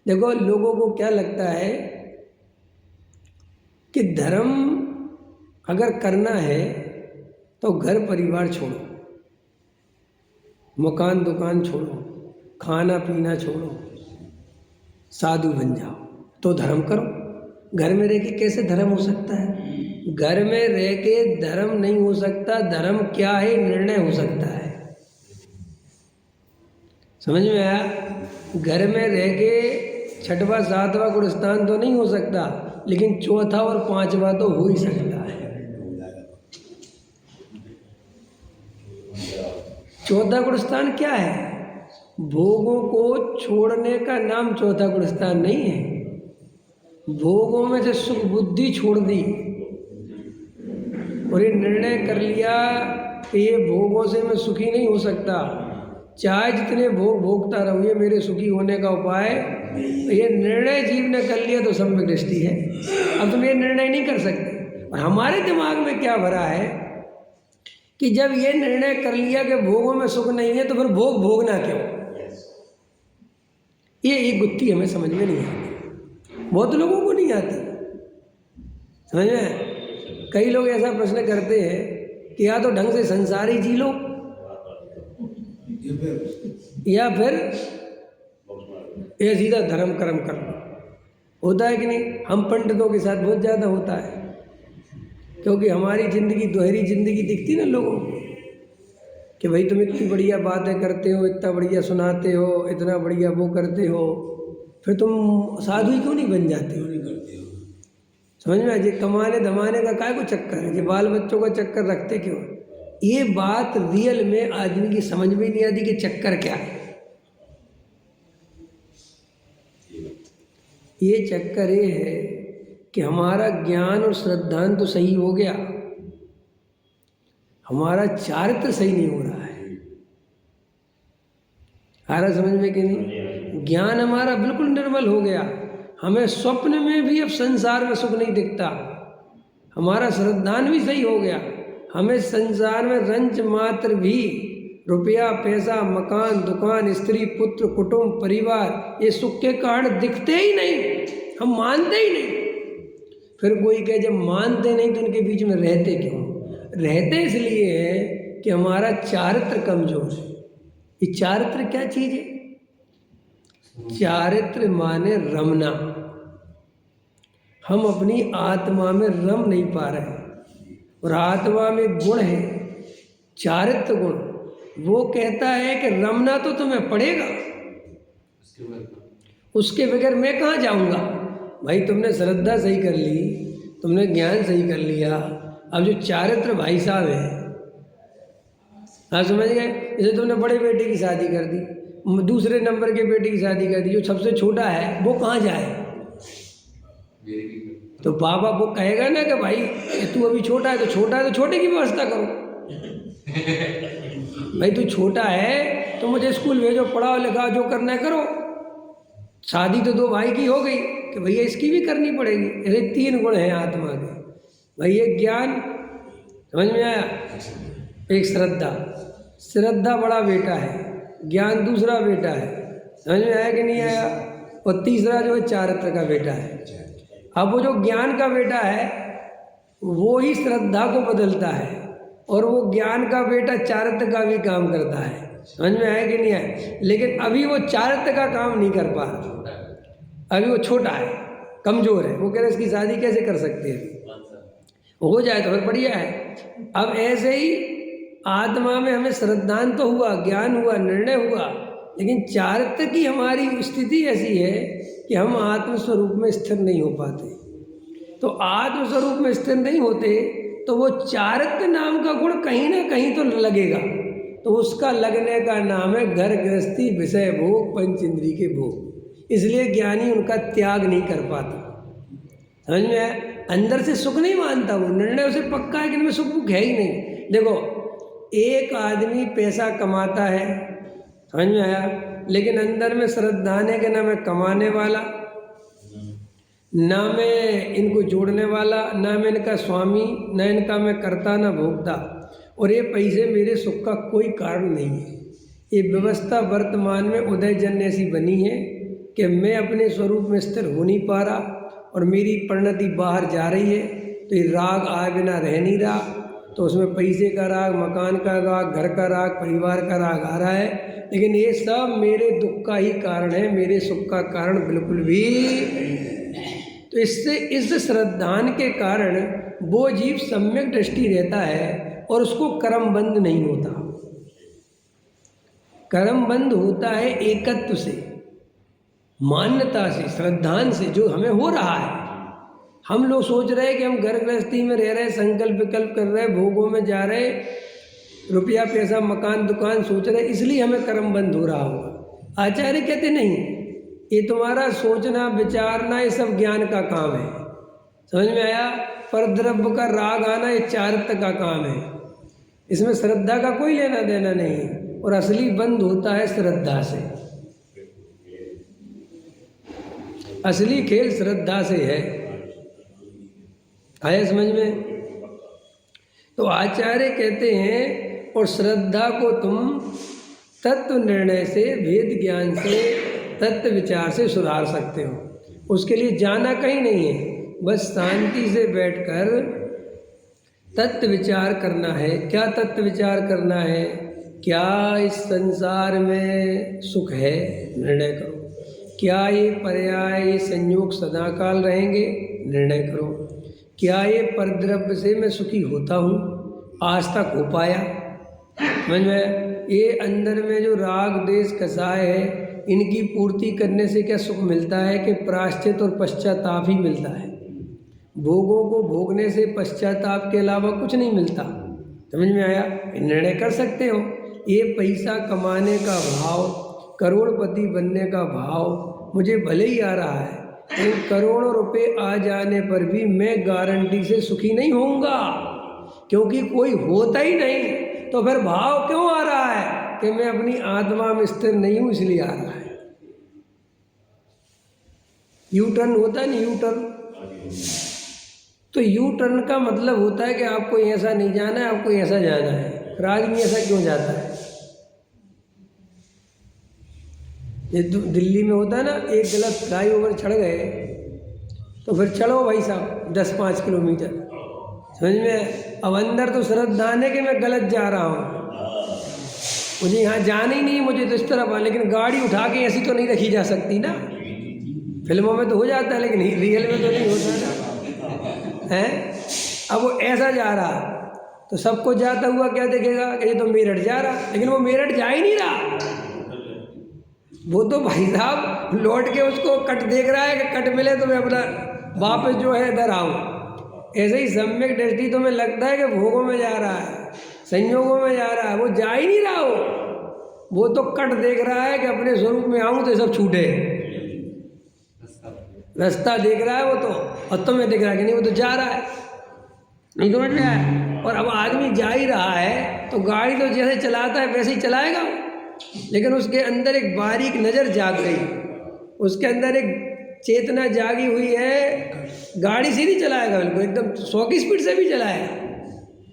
देखो, लोगों को क्या लगता है कि धर्म अगर करना है तो घर परिवार छोड़ो, मकान दुकान छोड़ो, खाना पीना छोड़ो, साधु बन जाओ तो धर्म करो। घर में रह के कैसे धर्म हो सकता है? घर में रह के धर्म नहीं हो सकता। धर्म क्या है, निर्णय हो सकता है। समझ में आया? घर में रह के छठवां सातवां गुणस्थान तो नहीं हो सकता, लेकिन चौथा और पांचवा तो हो ही सकता है। चौथा गुणस्थान क्या है? भोगों को छोड़ने का नाम चौथा गुणस्थान नहीं है। भोगों में से सुख बुद्धि छोड़ दी और ये निर्णय कर लिया कि ये भोगों से मैं सुखी नहीं हो सकता, चाहे जितने भोग भोगता रहूँ, ये मेरे सुखी होने का उपाय। ये निर्णय जीव ने कर लिया तो सम्यक दृष्टि है। अब तुम ये निर्णय नहीं कर सकते। और हमारे दिमाग में क्या भरा है कि जब ये निर्णय कर लिया कि भोगों में सुख नहीं है तो फिर भोग भोगना क्यों? ये एक गुत्थी हमें समझ में नहीं आती, बहुत लोगों को नहीं आती। समझ में? कई लोग ऐसा प्रश्न करते हैं कि या तो ढंग से संसारी जी लो या फिर ये सीधा धर्म कर्म कर लो। होता है कि नहीं? हम पंडितों के साथ बहुत ज़्यादा होता है, क्योंकि हमारी ज़िंदगी दोहरी ज़िंदगी दिखती ना लोगों को कि भाई तुम इतनी बढ़िया बातें करते हो, इतना बढ़िया सुनाते हो, इतना बढ़िया वो करते हो, फिर तुम साधु ही क्यों नहीं बन जाते हो? समझ में? ये कमाने धमाने का काय को चक्कर है, ये बाल बच्चों का चक्कर रखते क्यों? ये बात रियल में आदमी की समझ में नहीं आती कि चक्कर क्या है। ये चक्कर ये है कि हमारा ज्ञान और श्रद्धान तो सही हो गया, हमारा चारित्र सही नहीं हो रहा है। आ रहा समझ में कि नहीं? ज्ञान हमारा बिल्कुल निर्मल हो गया, हमें स्वप्न में भी अब संसार में सुख नहीं दिखता। हमारा श्रद्धान भी सही हो गया, हमें संसार में रंच मात्र भी रुपया पैसा मकान दुकान स्त्री पुत्र कुटुंब परिवार ये सुख के कारण दिखते ही नहीं, हम मानते ही नहीं। फिर कोई कहे जब मानते नहीं तो उनके बीच में रहते क्यों? रहते इसलिए है कि हमारा चारित्र कमजोर है। ये चारित्र क्या चीज है? चारित्र माने रमना। हम अपनी आत्मा में रम नहीं पा रहे, और आत्मा में गुण है चारित्र गुण। वो कहता है कि रमना तो तुम्हें पड़ेगा, उसके बगैर मैं कहाँ जाऊँगा। भाई तुमने श्रद्धा सही कर ली, तुमने ज्ञान सही कर लिया, अब जो चारित्र भाई साहब है, हाँ समझ गए? जैसे तुमने बड़े बेटे की शादी कर दी, दूसरे नंबर के बेटे की शादी कर दी, जो सबसे छोटा है वो कहाँ जाए? तो बाबा वो कहेगा ना कि भाई तू अभी छोटा है तो छोटे की व्यवस्था करो। भाई तू छोटा है तो मुझे स्कूल भेजो, पढ़ाओ लिखाओ, जो करना है करो। शादी तो दो भाई की हो गई कि भैया इसकी भी करनी पड़ेगी। ऐसे तीन गुण हैं आत्मा के। भाई एक ज्ञान, समझ में आया? एक श्रद्धा बड़ा बेटा है, ज्ञान दूसरा बेटा है। समझ में आया कि नहीं आया? और तीसरा जो है चारित्र का बेटा है। अब वो जो ज्ञान का बेटा है वो ही श्रद्धा को बदलता है, और वो ज्ञान का बेटा चारित्र का भी काम करता है। समझ में आया कि नहीं आया? लेकिन अभी वो चारित्र का काम नहीं कर पा रहा, अभी वो छोटा है, कमजोर है। वो कह रहे इसकी शादी कैसे कर सकते हैं? हो जाए तो फिर बढ़िया है। अब ऐसे ही आत्मा में हमें श्रद्धान तो हुआ, ज्ञान हुआ, निर्णय हुआ, लेकिन चारित्र की हमारी स्थिति ऐसी है कि हम आत्मस्वरूप में स्थिर नहीं हो पाते। तो आत्मस्वरूप में स्थिर नहीं होते तो वो चारित्र नाम का गुण कहीं ना कहीं तो लगेगा, तो उसका लगने का नाम है घर गृहस्थी विषय भोग पंच इंद्रिय के भोग। इसलिए ज्ञानी उनका त्याग नहीं कर पाता। समझ में आया? अंदर से सुख नहीं मानता, वो निर्णय उसे पक्का है कि इनमें सुख भुख है ही नहीं। देखो एक आदमी पैसा कमाता है, समझ में आया, लेकिन अंदर में श्रद्धा है कि ना मैं कमाने वाला, ना मैं इनको जोड़ने वाला, ना मैं इनका स्वामी, ना इनका मैं करता ना भोगता, और ये पैसे मेरे सुख का कोई कारण नहीं है। ये व्यवस्था वर्तमान में उदय जन ऐसी बनी है कि मैं अपने स्वरूप में स्थिर हो नहीं पा रहा और मेरी परिणति बाहर जा रही है, तो ये राग आए बिना रह नहीं रहा। तो उसमें पैसे का राग, मकान का राग, घर का राग, परिवार का राग आ रहा है, लेकिन ये सब मेरे दुख का ही कारण है, मेरे सुख का कारण बिल्कुल भी। तो इससे इस श्रद्धान के कारण वो जीव सम्यक दृष्टि रहता है और उसको कर्म बंध नहीं होता। कर्म बंध होता है एकत्व से, मान्यता से, श्रद्धान से, जो हमें हो रहा है। हम लोग सोच रहे हैं कि हम घर गृहस्थी में रह रहे, संकल्प विकल्प कर रहे, भोगों में जा रहे, रुपया पैसा मकान दुकान सोच रहे, इसलिए हमें कर्म बंद हो रहा होगा। आचार्य कहते नहीं, ये तुम्हारा सोचना विचारना ये सब ज्ञान का काम है। समझ में आया? पर द्रव्य का राग आना ये चारित्र का काम है, इसमें श्रद्धा का कोई लेना देना नहीं है। और असली बंद होता है श्रद्धा से, असली खेल श्रद्धा से है। आया समझ में? तो आचार्य कहते हैं, और श्रद्धा को तुम तत्व निर्णय से, भेद ज्ञान से, तत्व विचार से सुधार सकते हो। उसके लिए जाना कहीं नहीं है, बस शांति से बैठकर तत्व विचार करना है। क्या तत्व विचार करना है? क्या इस संसार में सुख है? निर्णय करो। क्या ये पर्याय, ये संयोग सदाकाल रहेंगे? निर्णय करो। क्या ये परद्रव्य से मैं सुखी होता हूँ? आज तक हो पाया? समझ में? ये अंदर में जो राग देश कसाय है, इनकी पूर्ति करने से क्या सुख मिलता है? कि प्रायश्चित और पश्चाताप ही मिलता है। भोगों को भोगने से पश्चाताप के अलावा कुछ नहीं मिलता। समझ में आया? निर्णय कर सकते हो। ये पैसा कमाने का भाव, करोड़पति बनने का भाव मुझे भले ही आ रहा है, लेकिन करोड़ों रुपए आ जाने पर भी मैं गारंटी से सुखी नहीं होऊंगा, क्योंकि कोई होता ही नहीं। तो फिर भाव क्यों आ रहा है? कि मैं अपनी आत्मा में स्थिर नहीं हूं, इसलिए आ रहा है। यू टर्न होता नहीं, यू टर्न। तो यू टर्न का मतलब होता है कि आपको ऐसा नहीं जाना है, आपको ऐसा जाना है। फिर आदमी ऐसा क्यों जाता है? ये दिल्ली में होता है ना, एक गलत फ्लाईओवर चढ़ गए तो फिर चलो भाई साहब 10-5 किलोमीटर। समझ में? अब अंदर तो श्रद्धा है कि मैं गलत जा रहा हूँ, मुझे यहाँ जाना ही नहीं, मुझे तो इस तरफ, लेकिन गाड़ी उठा के ऐसी तो नहीं रखी जा सकती ना। फिल्मों में तो हो जाता है, लेकिन रियल में तो नहीं होता है। अब वो ऐसा जा रहा, तो सबको जाता हुआ क्या देखेगा कि ये तो मेरठ जा रहा, लेकिन वो मेरठ जा ही नहीं रहा। वो तो भाई साहब लौट के उसको कट देख रहा है कि कट मिले तो मैं अपना वापस जो है इधर आऊँ। ऐसे ही सम्यक दृष्टि तो मैं लगता है कि भोगों में जा रहा है, संयोगों में जा रहा है, वो जा ही नहीं रहा। वो तो कट देख रहा है कि अपने स्वरूप में आऊँ तो सब छूटे, रास्ता देख रहा है वो तो। और तो मैं देख रहा है कि नहीं, वो तो जा रहा है, नहीं समझ में आया? और अब आदमी जा ही रहा है तो गाड़ी तो जैसे चलाता है वैसे ही चलाएगा, लेकिन उसके अंदर एक बारीक नज़र जाग गई, उसके अंदर एक चेतना जागी हुई है। गाड़ी सीधी चलाएगा, बिल्कुल एकदम 100 की स्पीड से भी चलाएगा।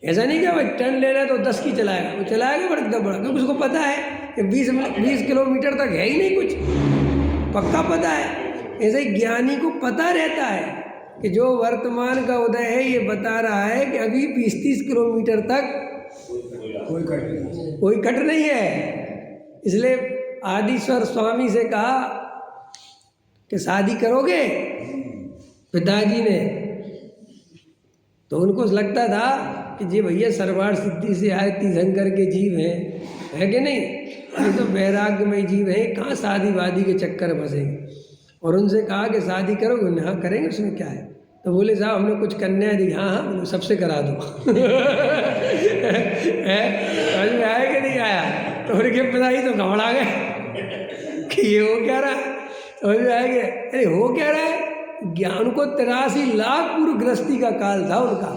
ऐसा नहीं कि भाई टर्न लेना है तो 10 की चलाएगा, वो चलाएगा बड़ा एकदम बड़ा, क्योंकि उसको पता है कि 20 किलोमीटर तक है ही नहीं कुछ, पक्का पता है। ऐसे ही ज्ञानी को पता रहता है कि जो वर्तमान का उदय है ये बता रहा है कि अभी 20-30 किलोमीटर तक कोई कट नहीं है। इसलिए आदिश्वर स्वामी से कहा कि शादी करोगे? पिताजी ने, तो उनको लगता था कि जी भैया सरवार सिद्धि से आए तीर्थंकर के जीव हैं, है कि नहीं? ये तो वैराग्यमय जीव है, कहाँ शादी वादी के चक्कर फंसेंगे। और उनसे कहा कि शादी करोगे? हाँ करेंगे, उसमें क्या है। तो बोले साहब हमने कुछ कन्या दी। हाँ हाँ सबसे करा दो। समझ में आया कि नहीं आया? तो उनके पिताजी तो घबरा गए कि ये हो क्या रहा है। समझ में आया कि अरे हो क्या रहा है। ज्ञान को 83 लाख पूर्व गृहस्थी का काल था उनका।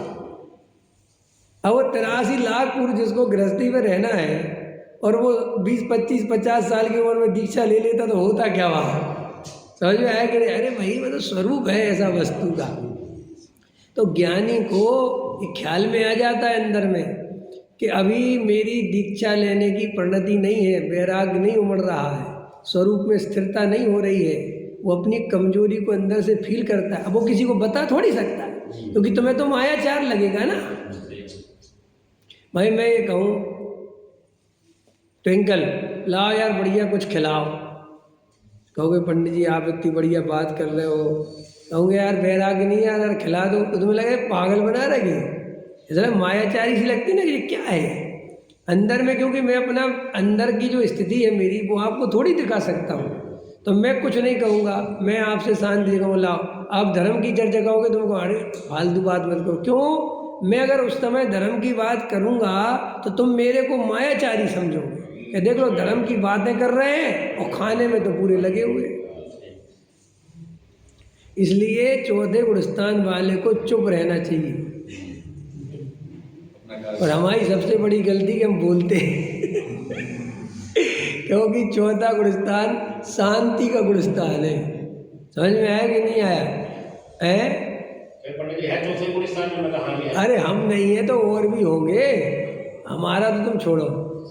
अब वो 83 लाख पूर्व जिसको गृहस्थी में रहना है और वो 20-25-50 साल की उम्र में दीक्षा ले लेता तो होता क्या वहाँ। समझ में आया कि अरे भाई वो तो स्वरूप है ऐसा वस्तु का। तो ज्ञानी को ये ख्याल में आ जाता है अंदर में कि अभी मेरी दीक्षा लेने की परिणति नहीं है, वैराग्य नहीं उमड़ रहा है, स्वरूप में स्थिरता नहीं हो रही है, वो अपनी कमजोरी को अंदर से फील करता है। अब वो किसी को बता थोड़ी सकता है, क्योंकि तुम्हें तो मायाचार लगेगा ना। भाई मैं ये कहूँ ट्विंकल लाओ यार बढ़िया कुछ खिलाओ, कहोगे पंडित जी आप इतनी बढ़िया बात कर रहे हो, कहूँगे यार बैराग नहीं यार खिला दो, तो तुम्हें लगे पागल बना रहे, इसलिए मायाचारी सी लगती ना कि ये क्या है अंदर में, क्योंकि मैं अपना अंदर की जो स्थिति है मेरी वो आपको थोड़ी दिखा सकता हूँ। तो मैं कुछ नहीं कहूँगा, मैं आपसे शांति कहूँ लाओ आप धर्म की चर्चा कहोगे तो मैं अरे फालतू बात मत करो, क्यों? मैं अगर उस समय धर्म की बात करूँगा तो तुम मेरे को मायाचारी समझोगे कि देख लो धर्म की बातें कर रहे हैं और खाने में तो पूरे लगे हुए। इसलिए चौथे गुणस्थान वाले को चुप रहना चाहिए। और हमारी सबसे बड़ी गलती कि हम बोलते हैं क्योंकि चौथा गुणस्थान शांति का गुणस्थान है। समझ में आया कि नहीं आया है? अरे हम नहीं है तो और भी होंगे, हमारा तो तुम छोड़ो,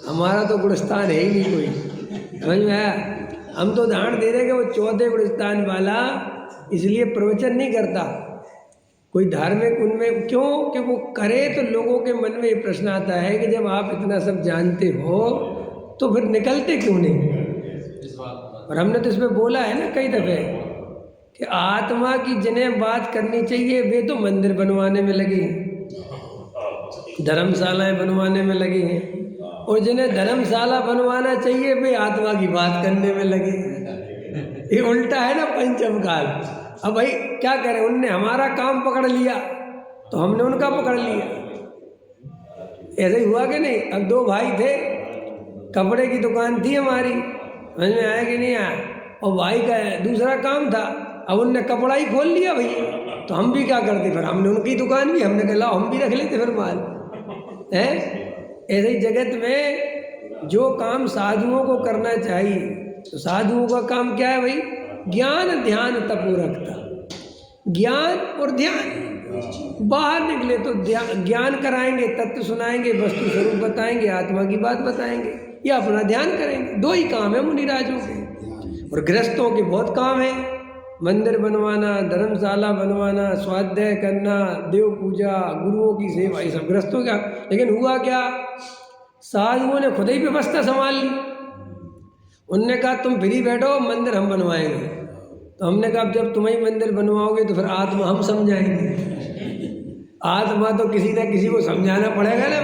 हमारा तो गुणस्थान है ही नहीं कोई। समझ में आया? हम तो उदाहरण दे रहे कि वो चौथे गुणस्थान वाला इसलिए प्रवचन नहीं करता कोई धार्मिक उनमें, क्यों कि वो करे तो लोगों के मन में ये प्रश्न आता है कि जब आप इतना सब जानते हो तो फिर निकलते क्यों नहीं? और हमने तो इसमें बोला है ना कई दफे कि आत्मा की जिन्हें बात करनी चाहिए वे तो मंदिर बनवाने में लगे हैं, धर्मशालाएं बनवाने में लगे हैं, और जिन्हें धर्मशाला बनवाना चाहिए वे आत्मा की बात करने में लगे हैं। ये उल्टा है ना पंचम काल। अब भाई क्या करें, उनने हमारा काम पकड़ लिया तो हमने उनका पकड़ लिया। ऐसे ही हुआ कि नहीं? अब दो भाई थे, कपड़े की दुकान थी हमारी, समझ में आया कि नहीं आया, और भाई का दूसरा काम था, अब उनने कपड़ा ही खोल लिया भैया, तो हम भी क्या करते, फिर हमने उनकी दुकान भी हमने कहा लाओ हम भी रख लेते फिर माल है। ऐसे ही जगत में जो काम साधुओं को करना चाहिए, तो साधुओं का काम क्या है भाई? ज्ञान ध्यान तपो रखता, ज्ञान और ध्यान। बाहर निकले तो ज्ञान कराएंगे, तत्व सुनाएंगे, वस्तु स्वरूप बताएंगे, आत्मा की बात बताएंगे, या अपना ध्यान करेंगे। दो ही काम है मुनिराजों के। और गृहस्थों के बहुत काम है, मंदिर बनवाना, धर्मशाला बनवाना, स्वाध्याय करना, देव पूजा, गुरुओं की सेवा, ये सब गृहस्थों का। लेकिन हुआ क्या, साधुओं ने खुद ही व्यवस्था संभाल ली। उनने कहा तुम फ्री बैठो, मंदिर हम बनवाएंगे। तो हमने कहा जब तुम ही मंदिर बनवाओगे तो फिर आत्मा हम समझाएंगे। आत्मा तो किसी ना किसी को समझाना पड़ेगा ना।